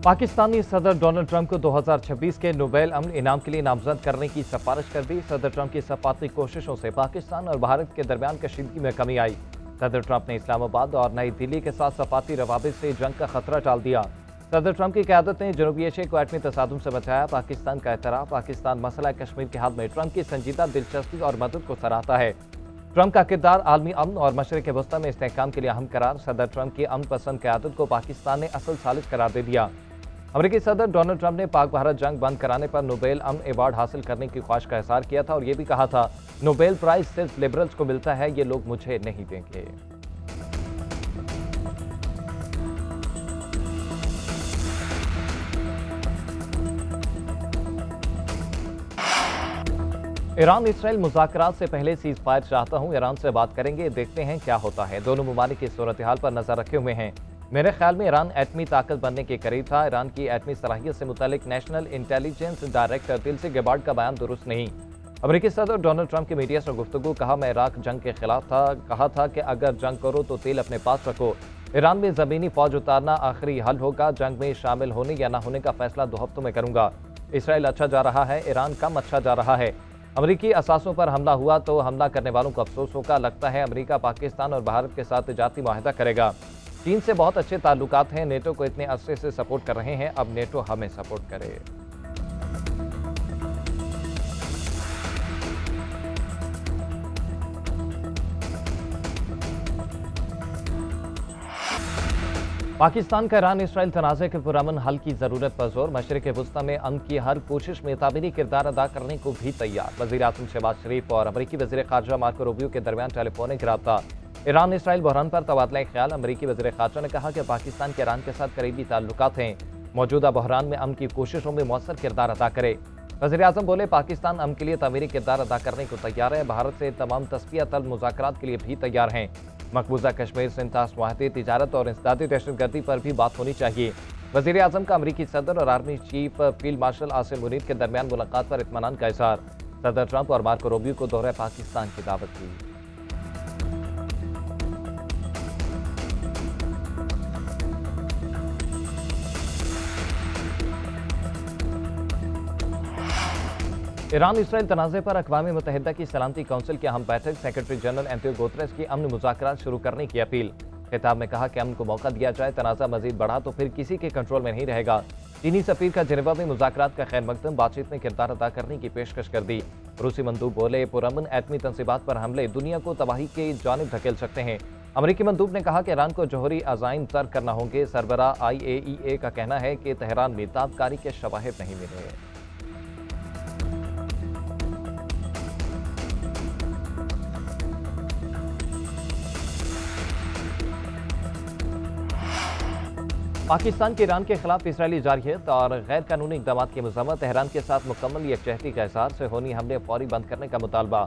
पाकिस्तानी सदर Donald Trump को 2026 के नोबेल अमन इनाम के लिए नामजद करने की सिफारिश कर दी। सदर ट्रंप की सफारती कोशिशों से पाकिस्तान और भारत के दरमियान कशीदगी में कमी आई। सदर ट्रंप ने इस्लामाबाद और नई दिल्ली के साथ सफारती रवाबित से जंग का खतरा टाल दिया। सदर ट्रंप की क़यादत ने जनूबी एशिया को एटमी तसादुम से बचाया। पाकिस्तान का एतराफ़, पाकिस्तान मसला कश्मीर के हल में ट्रंप की संजीदा दिलचस्पी और मदद को सराहता है। ट्रंप का किरदार आलमी अमन और मशरिक़ वस्ता में इस्तेहकाम के लिए अहम करार। सदर ट्रंप की अमन पसंद क़यादत को पाकिस्तान ने असल साजिश करार दे दिया। अमेरिकी सदर डोनाल्ड ट्रंप ने पाक भारत जंग बंद कराने पर नोबेल अमन अवार्ड हासिल करने की ख्वाहिश का इज़हार किया था और ये भी कहा था, नोबेल प्राइज सिर्फ लिबरल्स को मिलता है, ये लोग मुझे नहीं देंगे। ईरान इसराइल मुज़ाकरात से पहले सीज फायर चाहता हूं, ईरान से बात करेंगे, देखते हैं क्या होता है। दोनों ममालिक की सूरत हाल पर नजर रखे हुए हैं। मेरे ख्याल में ईरान एटमी ताकत बनने के करीब था। ईरान की एटमी सलाहियत से मुतालिक नेशनल इंटेलिजेंस डायरेक्टर दिलसी गेबार्ड का बयान दुरुस्त नहीं। अमेरिकी सदर डोनाल्ड ट्रंप की मीडिया से गुफ्तगू, कहा मैं इराक जंग के खिलाफ था, कहा था कि अगर जंग करो तो तेल अपने पास रखो। ईरान में ज़मीनी फौज उतारना आखिरी हल होगा, जंग में शामिल होने या न होने का फैसला 2 हफ्तों में करूंगा। इसराइल अच्छा जा रहा है, ईरान कम अच्छा जा रहा है। अमेरिकी असासों पर हमला हुआ तो हमला करने वालों को अफसोस होगा। लगता है अमेरिका पाकिस्तान और भारत के साथ तिजारती मुआहदा करेगा। चीन से बहुत अच्छे ताल्लुकात हैं, नेटो को इतने अरसे से सपोर्ट कर रहे हैं, अब नेटो हमें सपोर्ट करे। पाकिस्तान का ईरान इसराइल तनाज़े के पुरअमन हल की जरूरत पर जोर। मशरिक़ वस्ता में अमन की हर कोशिश में तामीरी किरदार अदा करने को भी तैयार। वज़ीर आज़म शहबाज शरीफ और अमरीकी वज़ीर ख़ारजा मार्को रूबियो के दरमियान टेलीफोनिक रब्ता। ईरान इसराइल बहरान पर तबादला ख्याल। अमरीकी वज़ीर ख़ारजा ने कहा कि पाकिस्तान के ईरान के साथ करीबी ताल्लुकात हैं, मौजूदा बहरान में अमन की कोशिशों में मौसर किरदार अदा करे। वज़ीर आज़म बोले, पाकिस्तान अमन के लिए तामीरी किरदार अदा करने को तैयार है, भारत से तमाम तस्फिया तलब मुज़ाकरात के लिए भी तैयार हैं। मकबूजा कश्मीर सिंथास मुआहदे, तिजारत और इंसदादी दहशतगर्दी पर भी बात होनी चाहिए। वज़ीर आज़म का अमरीकी सदर और army chief field marshal Asim Munir के दरमियान मुलाकात पर इत्मीनान का इज़हार। सदर ट्रंप और मार्को रूबियो को दौरे पाकिस्तान की दावत दी। ईरान इसराइल तनाज़े पर अक़वाम मुत्तहिदा की सलामती काउंसिल की अहम बैठक। सेक्रेटरी जनरल एंटोनियो गुतेरेस की अमन मुज़ाकरात शुरू करने की अपील। खिताब में कहा कि अमन को मौका दिया जाए, तनाज़ा मजीद बढ़ा तो फिर किसी के कंट्रोल में नहीं रहेगा। चीनी सफ़ीर का जिनेवा में मुज़ाकरात का खैर मकदम, बातचीत में किरदार अदा करने की पेशकश कर दी। रूसी मंदूब बोले, पुरअमन एटमी तंसीबात पर हमले दुनिया को तबाही की जानिब धकेल सकते हैं। अमरीकी मंदूब ने कहा कि ईरान को जौहरी अज़ाइम तर्क करना होंगे। सरबराह IAEA का कहना है कि तेहरान में ताबकारी के शवाहिद नहीं मिले। पाकिस्तान के ईरान के खिलाफ इसराइली जारहियत और गैर कानूनी इक़दाम की मज़म्मत। तेहरान के साथ मुकम्मल यकजहती का इज़हार, सेहोनी हमले फौरी बंद करने का मुतालबा।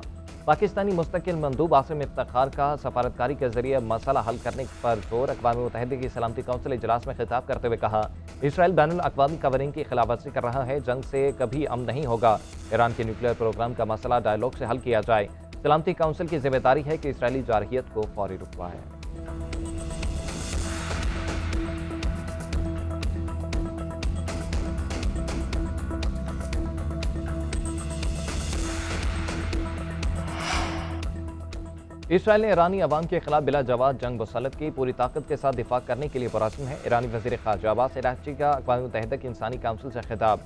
पाकिस्तानी मुस्तकिल मंदूब आसिम इफ्तिखार का सफारतकारी के जरिए मसला हल करने पर जोर। अक़वाम मुत्तहिदा की सलामती काउंसिल इजलास में खिताब करते हुए कहा, इसराइल बैनुल अक़वामी कवानीन की खिलाफवर्जी कर रहा है, जंग से कभी अमन नहीं होगा। ईरान के न्यूक्लियर प्रोग्राम का मसला डायलॉग से हल किया जाए। सलामती काउंसिल की जिम्मेदारी है कि इसराइली जारहियत को फौरी रुकवाए। इसराइल ने ईरानी अवाम के खिलाफ बिला जवाब जंग मुसल्लत की, पूरी ताकत के साथ दिफा करने के लिए पुरअज़्म है। ईरानी वज़ीर ख़ारजा अब्बास अराग़ची का अक़वाम मुत्तहिदा की इंसानी काउंसिल से खिताब।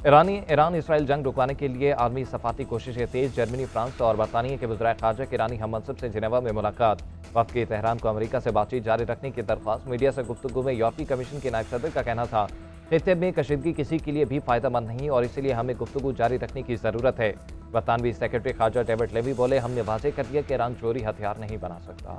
ईरान इसराइल जंग रुकवाने के लिए आलमी सफाती कोशिशें तेज़। जर्मनी, फ्रांस और बरतानिया के वज़ीर ख़ारजा के ईरानी हम-मनसब से जिनेवा में मुलाकात। वफ़द की तेहरान को अमरीका से बातचीत जारी रखने की दरख्वास्त। मीडिया से गुफ्तगू में यूरोपीय कमीशन के नायब सदर का कहना था, खित्ते में कशीदगी किसी के लिए भी फ़ायदेमंद नहीं और इसीलिए हमें गुफ्तगू जारी रखने की ज़रूरत है। बरतानवी सेक्रेटरी ख़ारजा डेविड लेवी बोले, हमने वाज़ेह कर दिया कि ईरान जोहरी हथियार नहीं बना सकता।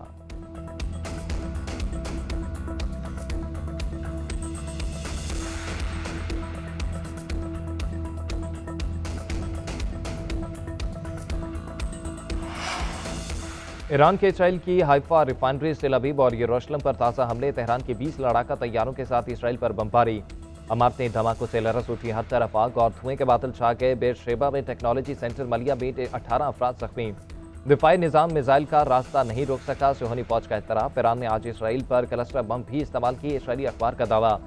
ईरान के इसराइल की हाइफा रिफाइनरी, तेल अवीव और यरूशलेम पर ताज़ा हमले। तेहरान की 20 लड़ाका तैयारों के साथ इसराइल पर बमबारी। इमारतें धमाकों से लरस उठी, हर तरफ आग और धुएं के बादल छा गए। बेरशेबा में टेक्नोलॉजी सेंटर मलिया में 18 अफराद जख्मी। दिफाई निज़ाम मिसाइल का रास्ता नहीं रोक सका, सेहोनी फौज का एतराफ़। ईरान ने आज इसराइल पर क्लस्टर बम भी इस्तेमाल किए, इसराइली अखबार का दावा।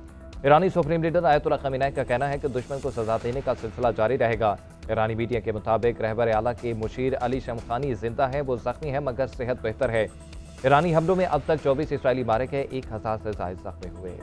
ईरानी सुप्रीम लीडर आयतुल्लाह खमीनाई का कहना है कि दुश्मन को सजा देने का सिलसिला जारी रहेगा। ईरानी मीडिया के मुताबिक रहबर आला के मुशीर अली शमखानी जिंदा है, वो जख्मी है मगर सेहत बेहतर है। ईरानी हमलों में अब तक 24 इसराइली मारे गए, 1000 से ज्यादा जख्मी हुए।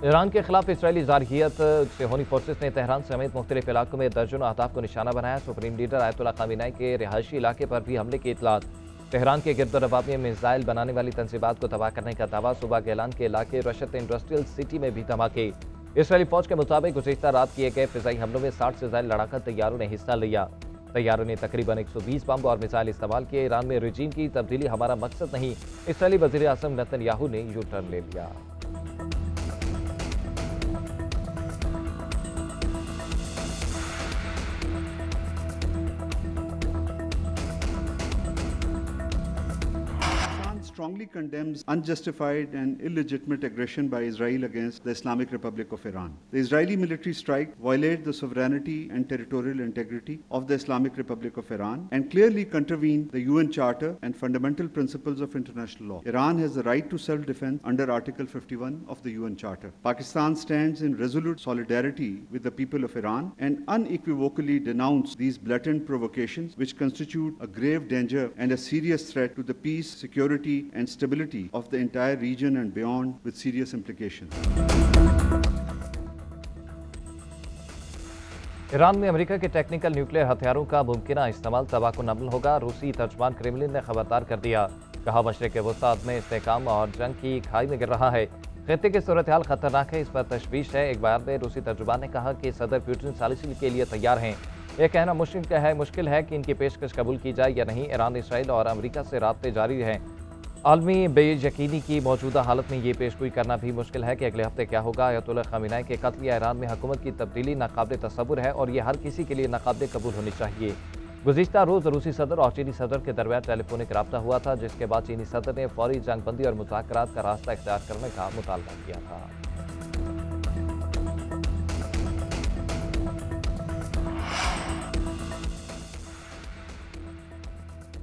ईरान के खिलाफ इसराइली जारहियत से होनी फोर्सेस ने तेहरान समेत मुख्तलिफ इलाकों में दर्जनों अहदाफ को निशाना बनाया। सुप्रीम लीडर आयतुल्लाह खमीनाई के रिहायशी इलाके पर भी हमले की इतलात। तेहरान के गिरदोनवाब में मिसाइल बनाने वाली तंसीबात को तबाह करने का दावा। सुबह के ऐलान के इलाके रशत इंडस्ट्रियल सिटी में भी धमाके। इसराइली फौज के मुताबिक गुज़िश्ता रात किए गए फिजाई हमलों में 60 से ज्यादा लड़ाका तैयारों ने हिस्सा लिया। तैयारों ने तकरीबन 120 बम और मिसाइल इस्तेमाल किए। ईरान में रजीम की तब्दीली हमारा मकसद नहीं, इसराइली वज़ीर आज़म नेतन्याहू ने यू टर्न ले लिया। Strongly condemns unjustified and illegitimate aggression by Israel against the Islamic Republic of Iran. The Israeli military strike violated the sovereignty and territorial integrity of the Islamic Republic of Iran and clearly contravened the UN Charter and fundamental principles of international law. Iran has the right to self-defense under Article 51 of the UN Charter. Pakistan stands in resolute solidarity with the people of Iran and unequivocally denounces these blatant provocations which constitute a grave danger and a serious threat to the peace, security and stability of the entire region and beyond, with serious implications. Iran में America के technical nuclear हथियारों का मुमकिना इस्तेमाल तबाकुन-अमल होगा। रूसी तर्जमान Kremlin ने खबरदार कर दिया। कहा मशरिक़ वसत में इस्तेहकाम और जंग की खाई में गिर रहा है। खित्ते की सूरत हाल खतरनाक है, इस पर तशवीश है। एक बयान में रूसी तर्जुमान ने कहा कि सदर पुतिन सालिसी के लिए तैयार हैं। यह कहना मुश्किल है कि इनकी पेशकश कबूल की जाए या नहीं। ईरान, इसराइल और अमेरिका से राब्ते जारी हैं। आलमी बेयकीनी की मौजूदा हालत में ये पेशगोई करना भी मुश्किल है कि अगले हफ्ते क्या होगा। आयतुल्लाह खमीनाई के कत्ल या ईरान में हुकूमत की तब्दीली नाकाबिल तसव्वुर है और यह हर किसी के लिए नाकाबिल कबूल होनी चाहिए। गुज़िश्ता रोज़ रूसी सदर और चीनी सदर के दरमियान टेलीफोनिक रब्ता हुआ था, जिसके बाद चीनी सदर ने फौरी जंगबंदी और मुज़ाकरात का रास्ता इख्तियार करने का मुतालबा किया था।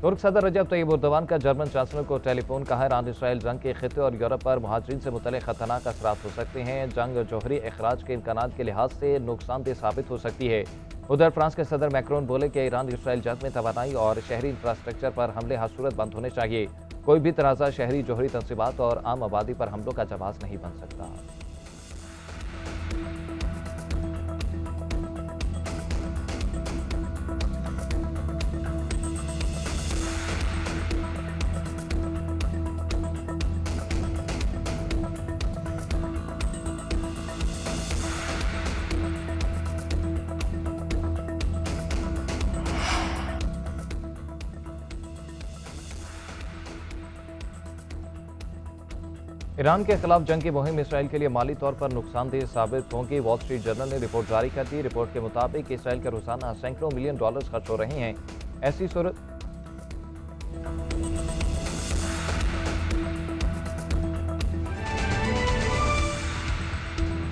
तुर्क सदर रजब तैयब एर्दोगान का जर्मन चांसलर को टेलीफोन। कहा ईरान इसराइल जंग के खित्ते और यूरोप पर महाजरीन से मुतल्लिक़ खतरनाक असरात हो सकते हैं। जंग जौहरी अखराज के इम्कानात के लिहाज से नुकसानदेह साबित हो सकती है। उधर फ्रांस के सदर मैक्रोन बोले कि ईरान इसराइल जंग में तवानाई और शहरी इंफ्रास्ट्रक्चर पर हमले हर सूरत बंद होने चाहिए। कोई भी तनाज़ा शहरी जौहरी तंसीबात और आम आबादी पर हमलों का जवाब नहीं बन सकता। ईरान के खिलाफ जंग की मुहिम इसराइल के लिए माली तौर पर नुकसानदेह साबित होंगी। वॉल स्ट्रीट जर्नल ने रिपोर्ट जारी कर दी। रिपोर्ट के मुताबिक इसराइल के रोजाना सैकड़ों मिलियन डॉलर्स खर्च हो रहे हैं। ऐसी सूरत